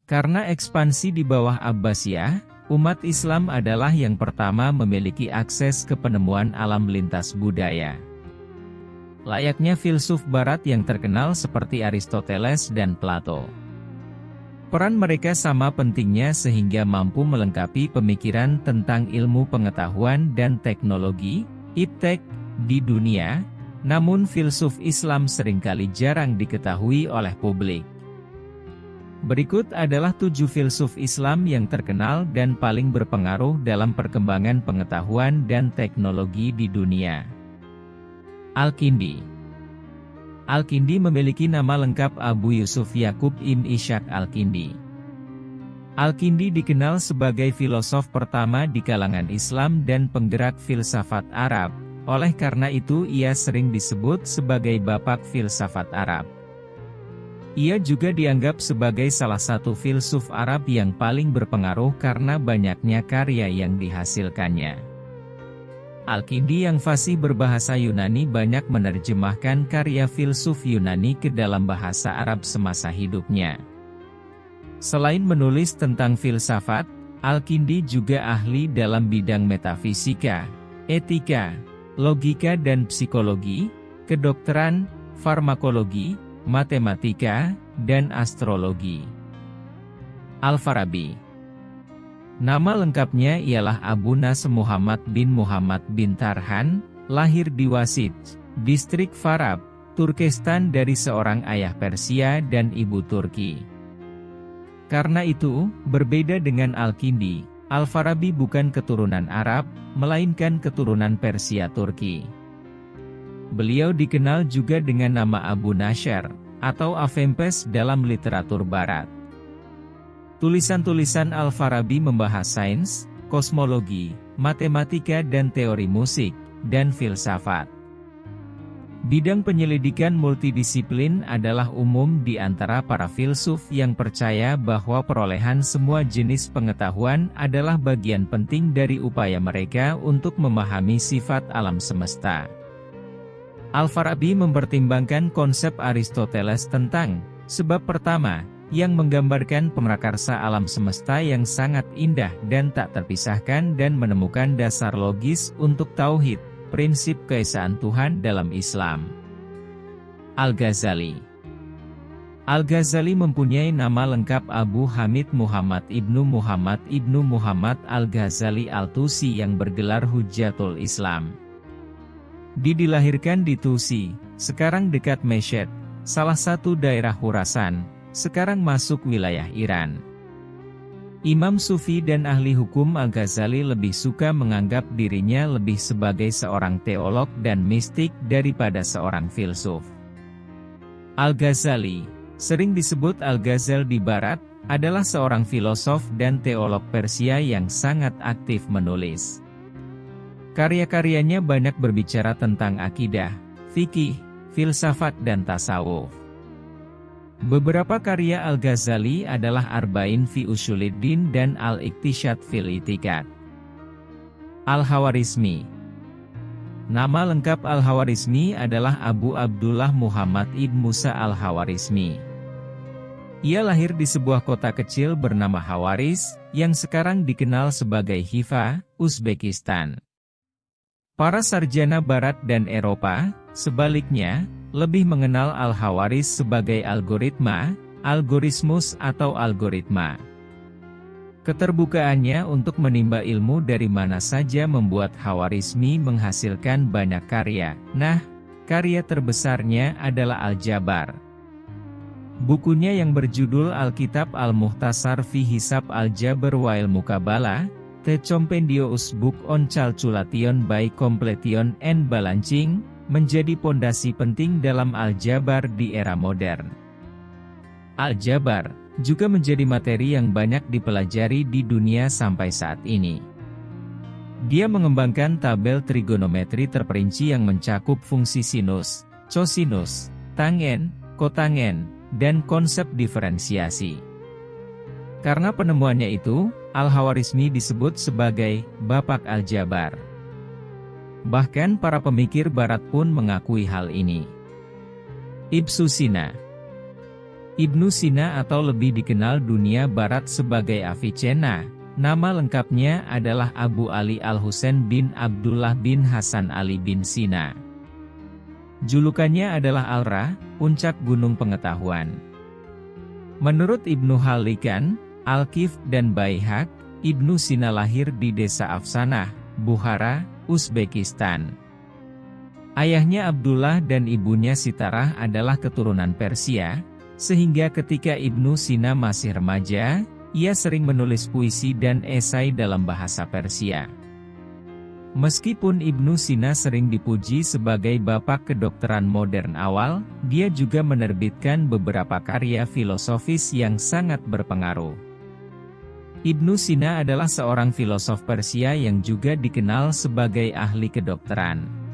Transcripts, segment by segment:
Karena ekspansi di bawah Abbasiyah, umat Islam adalah yang pertama memiliki akses ke penemuan alam lintas budaya. Layaknya filsuf barat yang terkenal seperti Aristoteles dan Plato. Peran mereka sama pentingnya sehingga mampu melengkapi pemikiran tentang ilmu pengetahuan dan teknologi, iptek, di dunia, namun filsuf Islam seringkali jarang diketahui oleh publik. Berikut adalah 7 filsuf Islam yang terkenal dan paling berpengaruh dalam perkembangan pengetahuan dan teknologi di dunia. Al-Kindi. Al-Kindi memiliki nama lengkap Abu Yusuf Yakub Ibn Ishaq Al-Kindi. Al-Kindi dikenal sebagai filosof pertama di kalangan Islam dan penggerak filsafat Arab, oleh karena itu ia sering disebut sebagai Bapak Filsafat Arab. Ia juga dianggap sebagai salah satu filsuf Arab yang paling berpengaruh karena banyaknya karya yang dihasilkannya. Al-Kindi yang fasih berbahasa Yunani banyak menerjemahkan karya filsuf Yunani ke dalam bahasa Arab semasa hidupnya. Selain menulis tentang filsafat, Al-Kindi juga ahli dalam bidang metafisika, etika, logika dan psikologi, kedokteran, farmakologi, matematika, dan astrologi. Al-Farabi. Nama lengkapnya ialah Abu Nasr Muhammad bin Tarhan, lahir di Wasit, distrik Farab, Turkestan dari seorang ayah Persia dan ibu Turki. Karena itu, berbeda dengan Al-Kindi, Al-Farabi bukan keturunan Arab, melainkan keturunan Persia Turki. Beliau dikenal juga dengan nama Abu Nasr, atau Avempes dalam literatur barat. Tulisan-tulisan Al-Farabi membahas sains, kosmologi, matematika dan teori musik, dan filsafat. Bidang penyelidikan multidisiplin adalah umum di antara para filsuf yang percaya bahwa perolehan semua jenis pengetahuan adalah bagian penting dari upaya mereka untuk memahami sifat alam semesta. Al-Farabi mempertimbangkan konsep Aristoteles tentang sebab pertama, yang menggambarkan pemrakarsa alam semesta yang sangat indah dan tak terpisahkan dan menemukan dasar logis untuk tauhid, prinsip keesaan Tuhan dalam Islam. Al-Ghazali. Al-Ghazali mempunyai nama lengkap Abu Hamid Muhammad ibnu Muhammad Al-Ghazali Al-Tusi yang bergelar Hujjatul Islam. Dilahirkan di Tusi, sekarang dekat Meshed, salah satu daerah Khurasan, sekarang masuk wilayah Iran. Imam Sufi dan ahli hukum Al-Ghazali lebih suka menganggap dirinya lebih sebagai seorang teolog dan mistik daripada seorang filsuf. Al-Ghazali, sering disebut Al-Ghazal di Barat, adalah seorang filosof dan teolog Persia yang sangat aktif menulis. Karya-karyanya banyak berbicara tentang akidah, fikih, filsafat dan tasawuf. Beberapa karya Al-Ghazali adalah Arba'in fi Usuluddin dan Al-Iqtisyad fil I'tiqad. Al-Khawarizmi. Nama lengkap Al-Khawarizmi adalah Abu Abdullah Muhammad ibn Musa Al-Khawarizmi. Ia lahir di sebuah kota kecil bernama Khawarizm, yang sekarang dikenal sebagai Khiva, Uzbekistan. Para sarjana Barat dan Eropa, sebaliknya, lebih mengenal Al-Khawarizm sebagai algoritma, algorismus atau algoritma. Keterbukaannya untuk menimba ilmu dari mana saja membuat Khawarizmi menghasilkan banyak karya. Nah, karya terbesarnya adalah Al-Jabar. Bukunya yang berjudul Alkitab Al-Mukhtasar fi Hisab Al-Jabr wa Al-Muqabalah, The Compendious Book on Calculation by Completion and Balancing, menjadi pondasi penting dalam Al-Jabar di era modern. Al-Jabar juga menjadi materi yang banyak dipelajari di dunia sampai saat ini. Dia mengembangkan tabel trigonometri terperinci yang mencakup fungsi sinus, cosinus, tangen, kotangen, dan konsep diferensiasi. Karena penemuannya itu, Al-Khawarizmi disebut sebagai Bapak Al-Jabar. Bahkan para pemikir Barat pun mengakui hal ini. Ibn Sina. Ibnu Sina atau lebih dikenal dunia barat sebagai Avicenna, nama lengkapnya adalah Abu Ali Al-Husain bin Abdullah bin Hasan Ali bin Sina. Julukannya adalah Al-Ra, puncak gunung pengetahuan. Menurut Ibnu Halikan, Al-Kif dan Baihaq, Ibnu Sina lahir di desa Afsanah, Bukhara, Uzbekistan. Ayahnya Abdullah dan ibunya Sitarah adalah keturunan Persia, sehingga ketika Ibnu Sina masih remaja, ia sering menulis puisi dan esai dalam bahasa Persia. Meskipun Ibnu Sina sering dipuji sebagai bapak kedokteran modern awal, dia juga menerbitkan beberapa karya filosofis yang sangat berpengaruh. Ibnu Sina adalah seorang filosof Persia yang juga dikenal sebagai ahli kedokteran.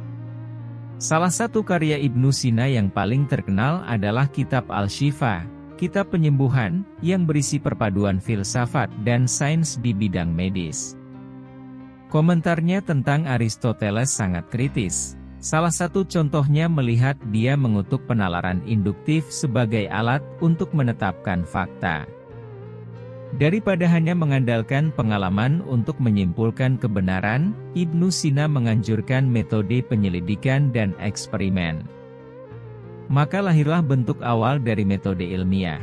Salah satu karya Ibnu Sina yang paling terkenal adalah Kitab Al-Shifa, kitab penyembuhan, yang berisi perpaduan filsafat dan sains di bidang medis. Komentarnya tentang Aristoteles sangat kritis. Salah satu contohnya melihat dia mengutuk penalaran induktif sebagai alat untuk menetapkan fakta. Daripada hanya mengandalkan pengalaman untuk menyimpulkan kebenaran, Ibnu Sina menganjurkan metode penyelidikan dan eksperimen. Maka lahirlah bentuk awal dari metode ilmiah.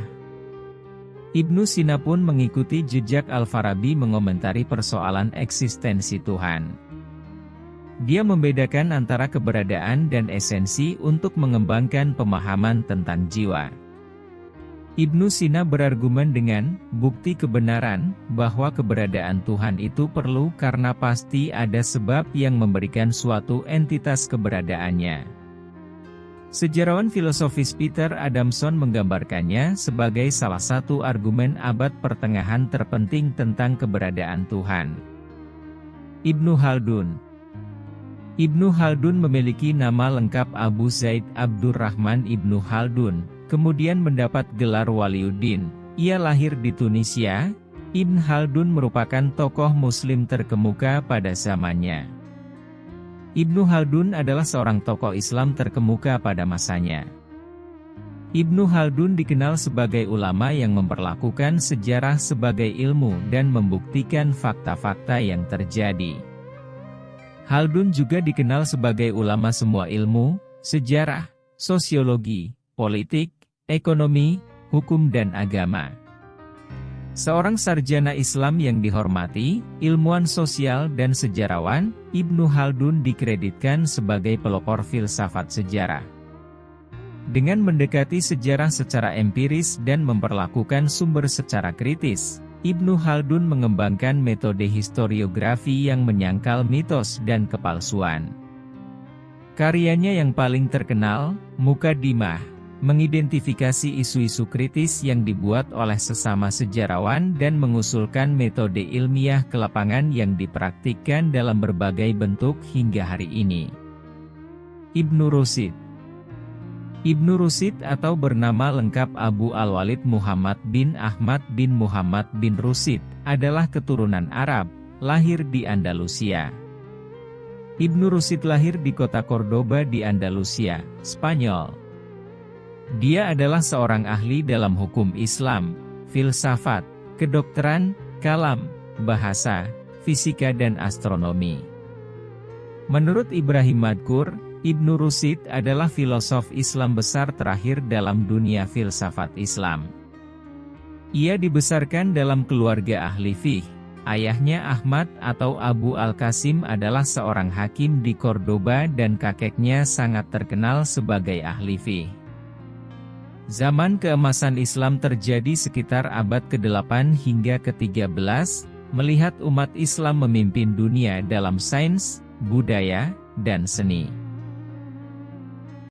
Ibnu Sina pun mengikuti jejak Al-Farabi mengomentari persoalan eksistensi Tuhan. Dia membedakan antara keberadaan dan esensi untuk mengembangkan pemahaman tentang jiwa. Ibnu Sina berargumen dengan bukti kebenaran bahwa keberadaan Tuhan itu perlu karena pasti ada sebab yang memberikan suatu entitas keberadaannya. Sejarawan filosofis Peter Adamson menggambarkannya sebagai salah satu argumen abad pertengahan terpenting tentang keberadaan Tuhan. Ibnu Khaldun. Ibnu Khaldun memiliki nama lengkap Abu Zaid Abdurrahman Ibnu Khaldun, kemudian mendapat gelar Waliuddin. Ia lahir di Tunisia. Ibn Khaldun merupakan tokoh muslim terkemuka pada zamannya. Ibnu Khaldun adalah seorang tokoh Islam terkemuka pada masanya. Ibnu Khaldun dikenal sebagai ulama yang memperlakukan sejarah sebagai ilmu dan membuktikan fakta-fakta yang terjadi. Khaldun juga dikenal sebagai ulama semua ilmu, sejarah, sosiologi, politik, ekonomi, hukum dan agama. Seorang sarjana Islam yang dihormati, ilmuwan sosial dan sejarawan, Ibnu Khaldun dikreditkan sebagai pelopor filsafat sejarah. Dengan mendekati sejarah secara empiris dan memperlakukan sumber secara kritis, Ibnu Khaldun mengembangkan metode historiografi yang menyangkal mitos dan kepalsuan. Karyanya yang paling terkenal, Muqaddimah, mengidentifikasi isu-isu kritis yang dibuat oleh sesama sejarawan dan mengusulkan metode ilmiah ke lapangan yang dipraktikkan dalam berbagai bentuk hingga hari ini. Ibnu Rushd. Ibnu Rushd atau bernama lengkap Abu Al-Walid Muhammad bin Ahmad bin Muhammad bin Rushd, adalah keturunan Arab, lahir di Andalusia. Ibnu Rushd lahir di kota Cordoba di Andalusia, Spanyol. Dia adalah seorang ahli dalam hukum Islam, filsafat, kedokteran, kalam, bahasa, fisika dan astronomi. Menurut Ibrahim Madkur, Ibnu Rushd adalah filosof Islam besar terakhir dalam dunia filsafat Islam. Ia dibesarkan dalam keluarga ahli fiqh. Ayahnya Ahmad atau Abu Al-Qasim adalah seorang hakim di Cordoba dan kakeknya sangat terkenal sebagai ahli fiqh. Zaman keemasan Islam terjadi sekitar abad ke-8 hingga ke-13, melihat umat Islam memimpin dunia dalam sains, budaya, dan seni.